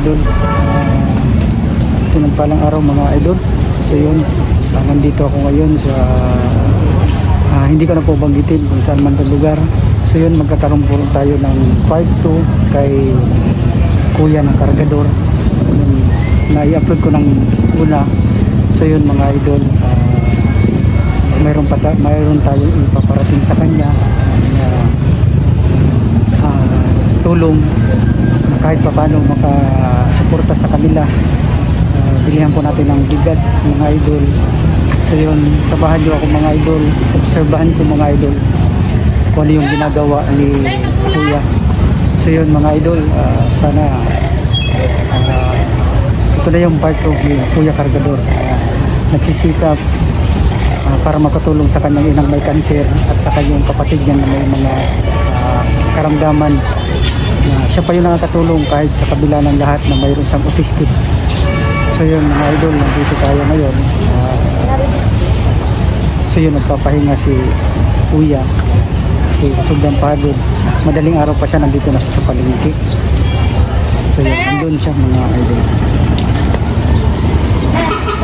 idol. Ito ng palang araw mga idol. So yun, nandito ako ngayon sa hindi ko na po banggitin kung saan man itong lugar. So yun, magkakaroon po tayo ng part 2 kay kuya ng kargador. Na-i-upload ko ng una. So yun mga idol, mayroon tayong ipaparating sa kanya na tulong na kahit paano makasuporta sa kanila. Bilihan po natin ng bigas mga idol. So yun, sabahan nyo ako mga idol, obserbahan ko mga idol kung ano yung ginagawa ni kuya. So yun mga idol, sana ito na yung part of ni kuya kargador. Nagsisikap para makatulong sa kanyang inang may cancer at sa kanyang kapatid niya na may mga karamdaman na siya pa yung nakakatulong kahit sa kabila ng lahat na mayroon siyang autistic. So yun mga idol, nandito tayo ngayon. So yun, nagpapahinga si kuya kasi sobrang pagod. Madaling araw pa siya, nandito na sa palengke. So yun, nandun siya mga idol.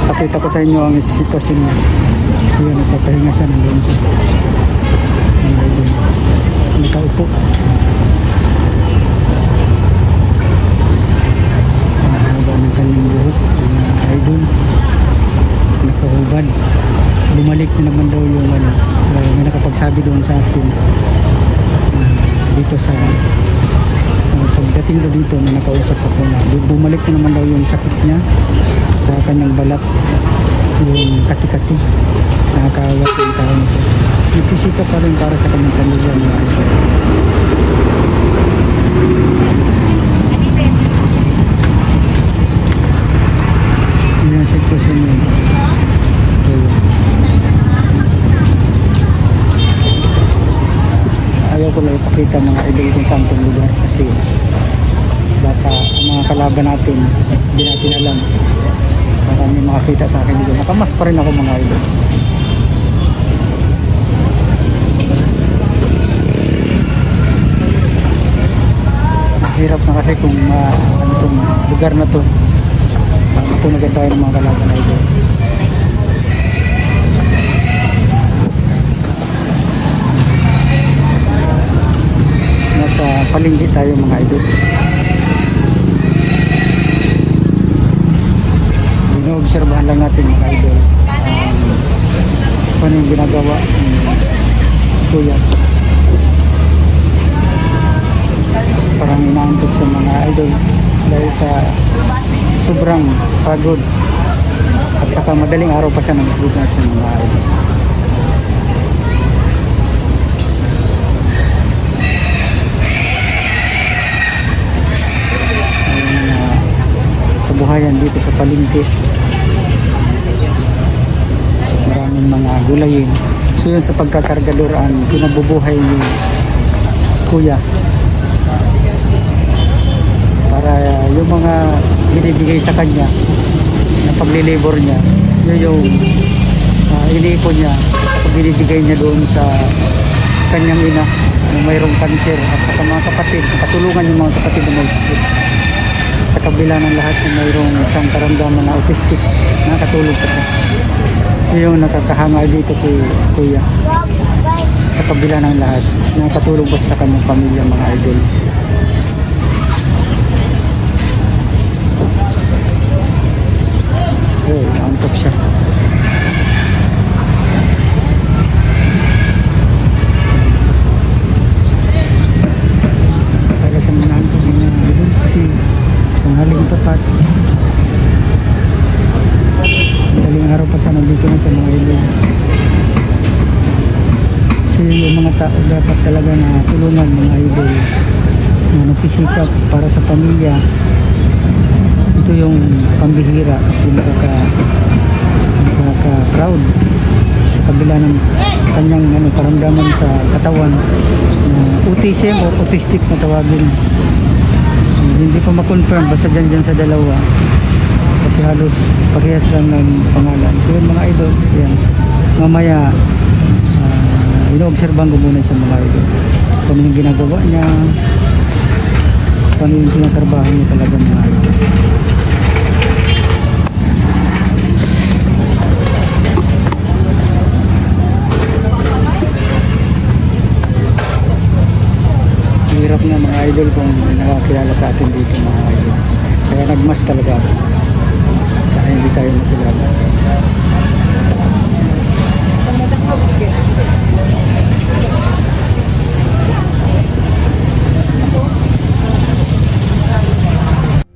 Pakita ko sa inyo ang sitwasyon niya. So yun, nagpapahinga siya, nandun siya mga idol. Nakaupo. Ng kanyang buhok mga idol, nakahubad. Bumalik na naman daw yung may nakapagsabi doon sa akin dito sa pagdating daw dito na nakausap ako na bumalik na naman daw yung sakit niya sa kanyang balat, yung kati-kati. Nakakawat yung tao nito. Nagpisika pa rin para sa kanyang pamilya mga idol. Yan ang sitwasyon yun. Ayaw ko lang ipakita mga idol kung saan itong lugar kasi baka mga kalaban natin hindi natin alam, baka may makakita sa akin dito. Nakamas pa rin ako mga idol. Hirap na kasi kung ano itong lugar na to, matunagan tayo ng mga kalaban idol. Nasa palengke tayo mga idol. Inoobserbahan lang natin mga idol paano yung ginagawa ni kuya. Parang inaantok sa mga idol dahil sa sobrang pagod at saka madaling araw pa siya nagbubukas sa mga idol. Kabuhayan dito sa palengke, maraming mga gulayin. So yun, sa pagkakargador ang pinabubuhay ni kuya para yung mga binibigay sa kanya na paglilibor niya, yun yung iniipon niya at binibigay niya doon sa kanyang ina na mayroong cancer at sa mga kapatid, katulungan yung mga kapatid na may sakit. Sa kabila ng lahat na mayroong isang karamdaman na autistic, nakatulog pa siya. Yung nakakahanga dito kay kuya. Sa kabila ng lahat, nakatulog pa sa kanyang pamilya mga idol. Antok siya. Para sa mga antok niya idol kasi panghaling tapat. Daling araw pa siya, nandito na sa mga idol. Kasi yung mga tao dapat talaga na tulungan mga idol na nagsisikap para sa pamilya. Ito yung pambihira kasi nakaka-proud sa kabila ng kanyang karamdaman sa katawan na autism o autistic na tawagin. Hindi pa ma-confirm, basta dyan sa dalawa kasi halos parehas lang ng pangalan. So yun mga idol, yan. Mamaya ino-obserbahan ko muna sa mga idol kung yung ginagawa niya, kung yung tinatrabaho niya talaga mga idol. Hirap nga mga idol kung may nakakilala sa atin dito mga idol. Kaya nagmas talaga ako. Kaya hindi tayo nakilala.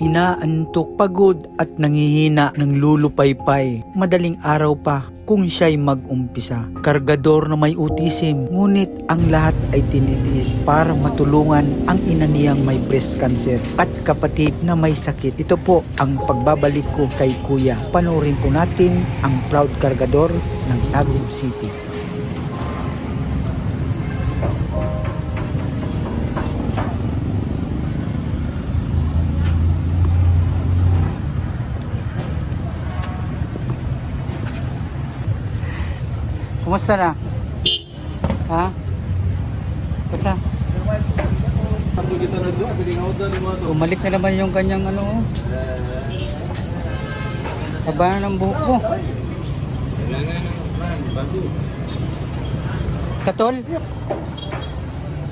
Inaantok, pagod at nangihina ng lulupaypay. Madaling araw pa kung siya'y mag-umpisa. Kargador na may autism, ngunit ang lahat ay tinitiis para matulungan ang ina niyang may breast cancer at kapatid na may sakit. Ito po ang pagbabalik ko kay Kuya. Panoorin po natin ang proud kargador ng Tagum City. Kumusta na? Ha? Kumusta? Umalik na naman yung kanyang ano. Haba ng buhok mo. Katol?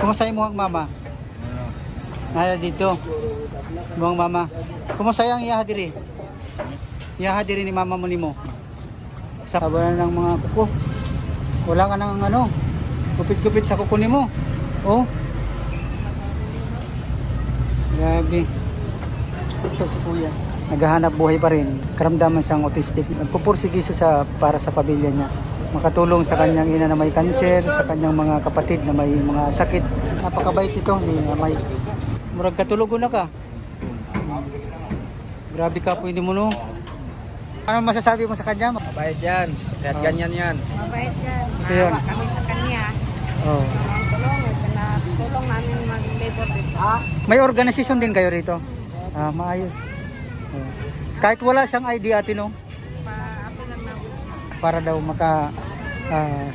Kumusta yung muhang mama? Naya dito. Muhang mama. Kumusta yung iyaha diri? Iyaha diri ni mama mo nimo. Sa kabayan ng mga kuko. Wala ka nang ano, kupit-kupit sa kukunin mo. Oh. Grabe. Ito si Kuya. Naghahanap buhay pa rin. Karamdaman siyang autistic. Nagpupursigiso sa para sa pamilya niya. Makatulong sa kanyang ina na may cancer, sa kanyang mga kapatid na may mga sakit. Napakabait ito. Hindi na may murag katulog na ka. Grabe ka po hindi mo no. Ano masasabi mo sa kanya? Mabait yan. Kahit ganyan yan. Mabait yan. So, yun. Maawa kami sa kanya. Oh. Tulong namin mag-labor dito. May organisasyon din kayo rito? Ah, maayos. Oh. Kahit wala siyang ID ate no? Pa-apo lang na. Para daw maka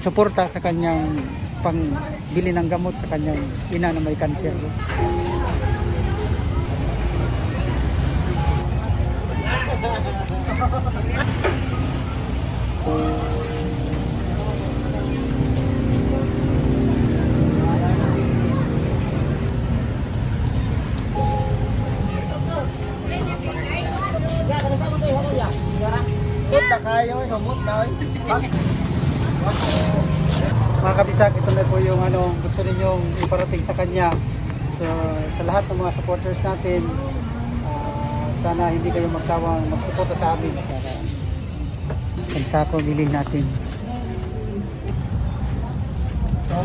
suporta sa kanyang pangbili ng gamot sa kanyang ina na may cancer. Mga kabisag, ito na po yung ano, gusto ninyong iparating sa kanya. So, sa lahat ng mga supporters natin, sana hindi kayo magsawang magsuporta sa amin para pagsako bilhin natin. 1,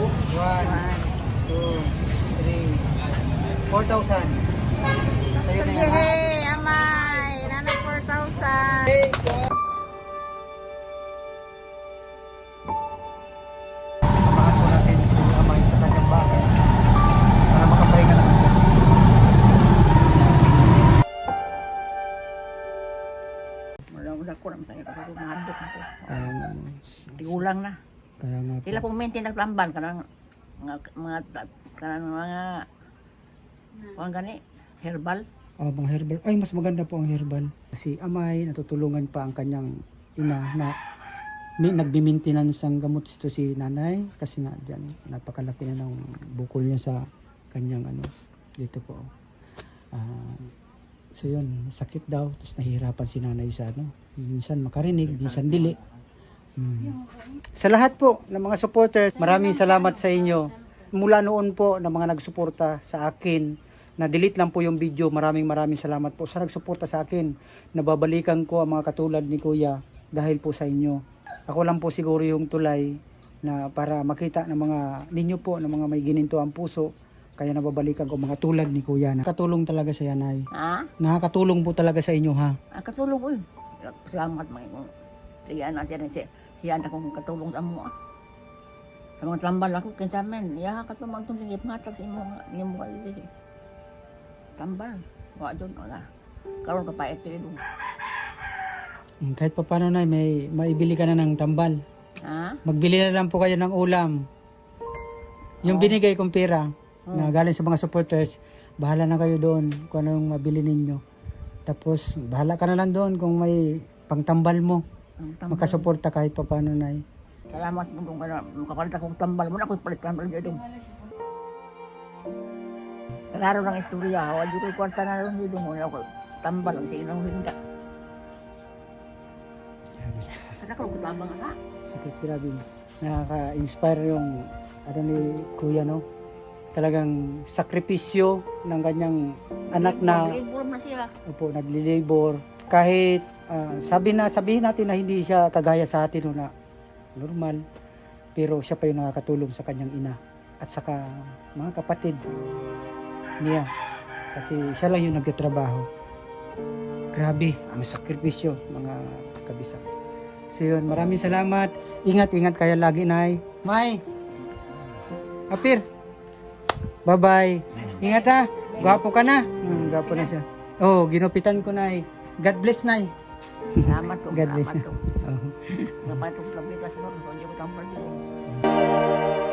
2, 3, 4,000. Sa'yo na yan. Yehey! Amay! Nanay 4,000! Samahan po natin si Amay sa kanyang bahay para makapahinga naman siya. Wala ko naman tayo kasi mahadok ako. Ayan, Tigulang na. kaya nga po. Sila pong maintain naglamban kanang mga kung gani herbal. Mga herbal. Ay, mas maganda po ang herbal. Si Amay, natutulungan pa ang kanyang ina na nagbi-maintenance ang gamot ito si nanay kasi nga diyan napakalaki na ng bukol niya sa kanyang ano dito po. So yun, sakit daw tapos nahihirapan si nanay sa ano. Minsan makarinig, minsan dili. Sa lahat po ng mga supporters, maraming salamat sa inyo. Mula noon po ng mga nagsuporta sa akin, na-delete lang po yung video. Maraming salamat po sa nagsuporta sa akin. Nababalikan ko ang mga katulad ni Kuya dahil po sa inyo. Ako lang po siguro yung tulay na para makita ng mga ninyo po, ng mga may gininto ang puso. Kaya nababalikan ko mga tulad ni Kuya. Nakatulong talaga sa yanay. Ha? Nakakatulong po talaga sa inyo ha. Katulong ko yun. Salamat mga kong. Liyan na siya na kong katulong sa mo. Sa mga tambal ako, kinsamin. Iya ka tumang itong ligip nga sa imo. Hindi mo kalili. Tambal. Wala doon. Wala. Karoon ka pa ito. Kahit pa paano na, may maibili ka na ng tambal. Ha? Magbili na lang po kayo ng ulam. Yung binigay kong pera na galing sa mga supporters, bahala na kayo doon kung anong mabili ninyo. Tapos, bahala ka na lang doon kung may pangtambal mo. Ang tambal. Makasuporta kahit pa paano, Nay. Salamat mo kung makapalit akong tambal mo na ako palit tambal dito. Klaro ng istorya, wala ko kwarta na rin dito mo ako tambal ang sa ilang hinda. Sana ko tabang na. Sakit, grabe. Nakaka-inspire yung ano ni Kuya, no? Talagang sakripisyo ng kanyang anak na Libur na sila. opo, naglilibor. Kahit sabihin natin na hindi siya kagaya sa atin no, na normal, pero siya pa yung nakakatulong sa kanyang ina at saka mga kapatid niya. Kasi siya lang yung nagtatrabaho. Grabe, ang sakripisyo mga kabisa. So yun, maraming salamat. Ingat kayo lagi, Nay. May! Apir! Bye-bye! Ingat ha! Gwapo ka na! Gwapo na siya. Oh, ginupitan ko, Nay. God bless, Nay. Salamat po. God bless Salamat you. po. Oh. Dapat po sa bigas mo, kung hindi ko tambal dito.